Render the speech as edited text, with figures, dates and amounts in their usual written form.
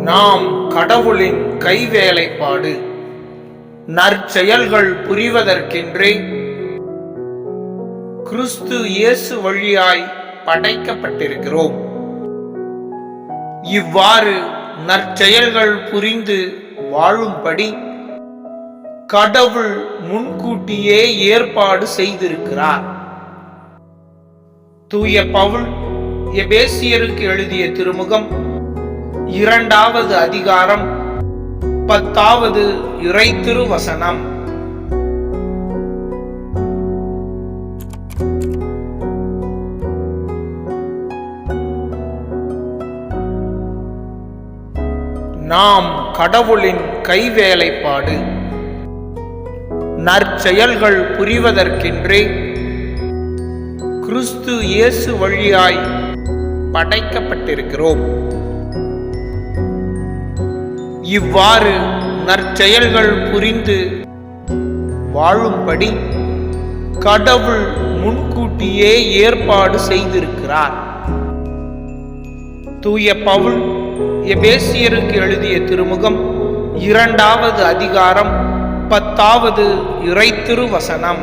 நாம் கடவுளின் கைவேலைப்பாடு. நற்செயல்கள் புரிவதற்கென்றே கிறிஸ்து இயேசு வழியாய் படைக்கப்பட்டிருக்கிறோம். இவ்வாறு நற்செயல்கள் புரிந்து வாழும்படி கடவுள் முன்கூட்டியே ஏற்பாடு செய்திருக்கிறார். தூய பவுல் எபேசியருக்கு எழுதிய திருமுகம் 2வது அதிகாரம் 10வது இறைத்திருவசனம். நாம் கடவுளின் கைவேலைப்பாடு. நற்செயல்கள் புரிவதற்கென்றே கிறிஸ்து இயேசு வழியாய் படைக்கப்பட்டிருக்கிறோம். இவ்வாறு நற்செயல்கள் புரிந்து வாழும்படி கடவுள் முன்கூட்டியே ஏற்பாடு செய்திருக்கிறார். தூய பவுல் எபேசியருக்கு எழுதிய திருமுகம் 2வது அதிகாரம் 10வது இறைத்திருவசனம்.